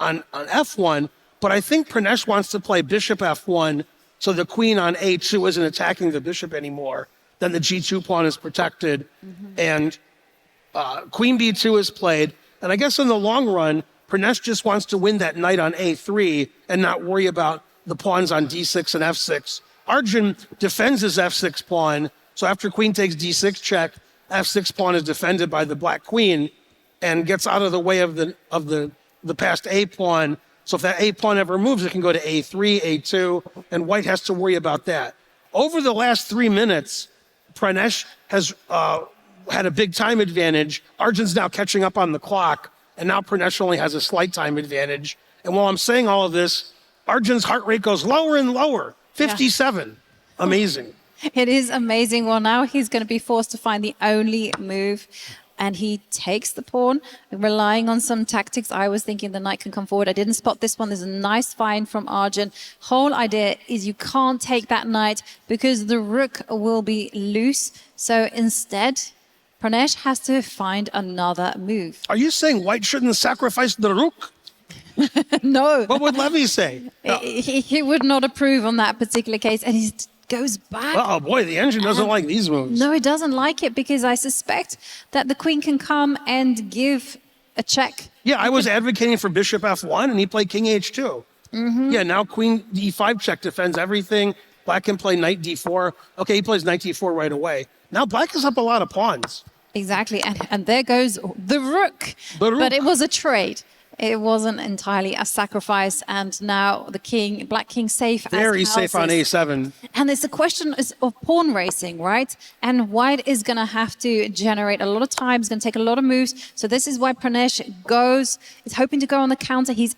on f1, but I think Pranesh wants to play bishop f1, so the queen on a2 isn't attacking the bishop anymore. Then the g2 pawn is protected, and queen b2 is played. And I guess in the long run, Pranesh just wants to win that knight on a3 and not worry about the pawns on d6 and f6. Arjun defends his f6 pawn, so after queen takes d6 check, f6 pawn is defended by the black queen and gets out of the way of the passed a pawn. So if that a pawn ever moves, it can go to a3, a2, and white has to worry about that. Over the last 3 minutes, Pranesh has had a big time advantage. Arjun's now catching up on the clock, and now Pranesh only has a slight time advantage. And while I'm saying all of this, Arjun's heart rate goes lower and lower, 57. Yeah. Amazing. It is amazing. Well, now he's going to be forced to find the only move, and he takes the pawn, relying on some tactics. I was thinking the knight can come forward. I didn't spot this one. There's a nice find from Arjun. Whole idea is you can't take that knight because the rook will be loose. So instead, Pranesh has to find another move. Are you saying white shouldn't sacrifice the rook? No. What would Levy say? No. He would not approve on that particular case, and he goes back. Oh boy, the engine doesn't like these moves. No, it doesn't like it because I suspect that the queen can come and give a check. Yeah, I was advocating for bishop f1 and he played king h2. Yeah, now queen d5 check defends everything. Black can play knight d4. Okay, he plays knight d4 right away. Now black is up a lot of pawns. Exactly, and there goes the rook. But it was a trade. It wasn't entirely a sacrifice, and now the king, black king, safe. Very safe on a7. And it's a question of pawn racing, right? And white is going to have to generate a lot of time. It's going to take a lot of moves. So this is why Pranesh is hoping to go on the counter. He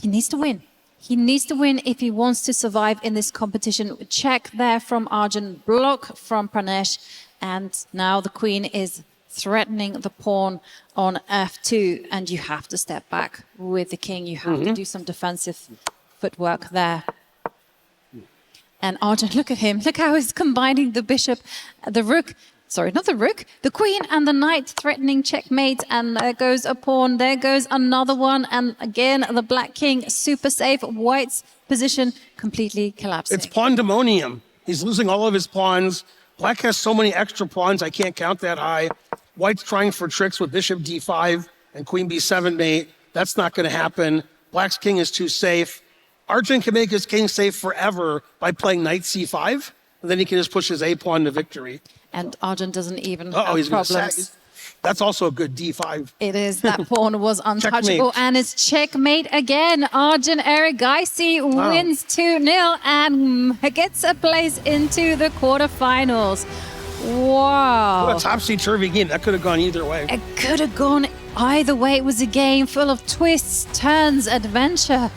needs to win. He needs to win if he wants to survive in this competition. Check there from Arjun, block from Pranesh, and now the queen is threatening the pawn on f2, and you have to step back with the king. You have to do some defensive footwork there. And Arjun, look at him. Look how he's combining the bishop, the rook, sorry, not the rook, the queen and the knight, threatening checkmate. And there goes a pawn. There goes another one. And again, the black king, super safe. White's position completely collapsing. It's pandemonium. He's losing all of his pawns. Black has so many extra pawns, I can't count that high. White's trying for tricks with bishop d5 and queen b7 mate. That's not going to happen. Black's king is too safe. Arjun can make his king safe forever by playing knight c5, and then he can just push his a pawn to victory. And Arjun doesn't even have problems. That's also a good d5. It is. That pawn was untouchable. And it's checkmate again. Arjun Erigaisi wins 2-0 and gets a place into the quarterfinals. Wow. What a topsy-turvy game. That could have gone either way. It could have gone either way. It was a game full of twists, turns, adventure.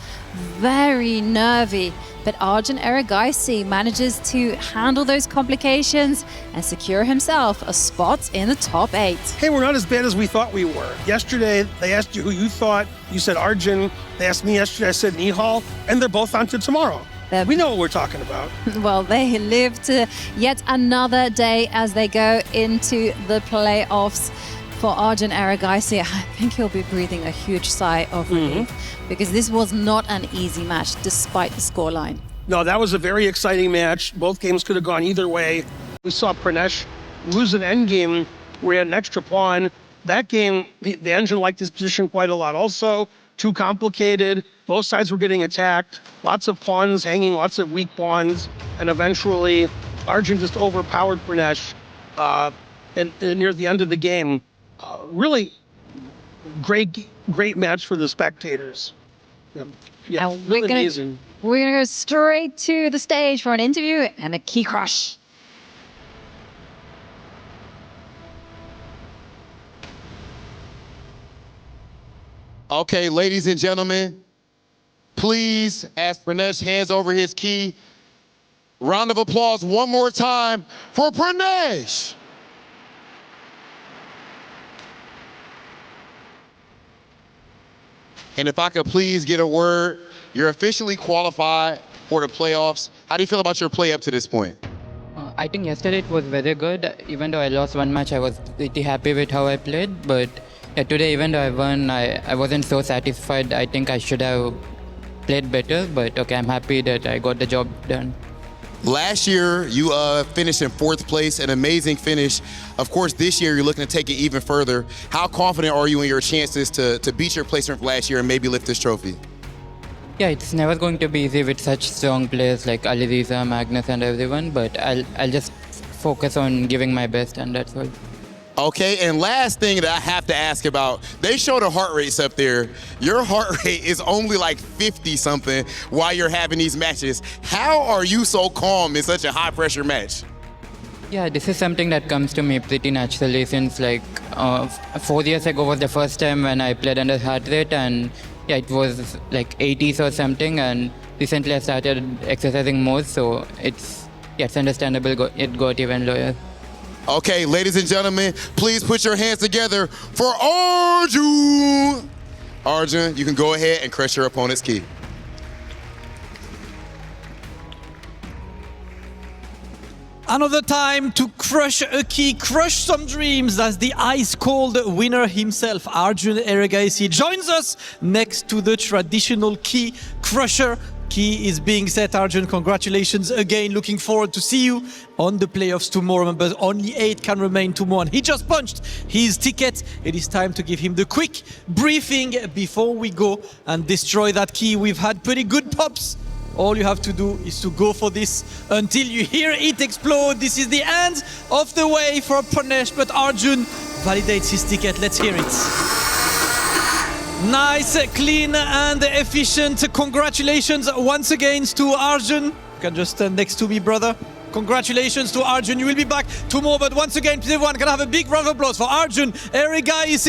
Very nervy. But Arjun Erigaisi manages to handle those complications and secure himself a spot in the top 8. Hey, we're not as bad as we thought we were. Yesterday, they asked you who you thought. You said Arjun. They asked me yesterday. I said Nihal. And they're both on to tomorrow. We know what we're talking about. Well, they live to yet another day as they go into the playoffs. For Arjun Erigaisi, I think he'll be breathing a huge sigh of relief because this was not an easy match despite the scoreline. No, that was a very exciting match. Both games could have gone either way. We saw Pranesh lose an endgame where he had an extra pawn. That game, the engine liked his position quite a lot also. Too complicated. Both sides were getting attacked. Lots of pawns hanging, lots of weak pawns. And eventually, Arjun just overpowered Pranesh. And near the end of the game, really great match for the spectators. Yeah, really amazing. We're going to go straight to the stage for an interview and a key crush. Okay, ladies and gentlemen, please, as Pranesh hands over his key, round of applause one more time for Pranesh. And if I could please get a word, you're officially qualified for the playoffs. How do you feel about your play up to this point? I think yesterday it was very good. Even though I lost one match, I was pretty happy with how I played. But Yeah, today even though I won, I wasn't so satisfied. I think I should have played better, but okay, I'm happy that I got the job done. Last year, you finished in 4th place, an amazing finish. Of course, this year, you're looking to take it even further. How confident are you in your chances to beat your placement from last year and maybe lift this trophy? Yeah, it's never going to be easy with such strong players like Aliza, Magnus, and everyone, but I'll just focus on giving my best, and that's all. Okay, and last thing that I have to ask about, they show the heart rates up there. Your heart rate is only like 50 something while you're having these matches. How are you so calm in such a high pressure match? Yeah, this is something that comes to me pretty naturally since like 4 years ago was the first time when I played under heart rate, and yeah, it was like 80s or something, and recently I started exercising more, so it's understandable it got even lower. Okay, ladies and gentlemen, please put your hands together for Arjun. Arjun, you can go ahead and crush your opponent's key. Another time to crush a key, crush some dreams, as the ice-cold winner himself, Arjun Erigaisi, joins us next to the traditional key crusher. Key is being set. Arjun, congratulations again. Looking forward to see you on the playoffs tomorrow. Remember, only 8 can remain tomorrow. And he just punched his ticket. It is time to give him the quick briefing before we go and destroy that key. We've had pretty good pops. All you have to do is to go for this until you hear it explode. This is the end of the way for Pranesh, but Arjun validates his ticket. Let's hear it. Nice, clean and efficient. Congratulations once again to Arjun. You can just stand next to me, brother. Congratulations to Arjun. You will be back tomorrow, but once again, everyone can have a big round of applause for Arjun Erigaisi.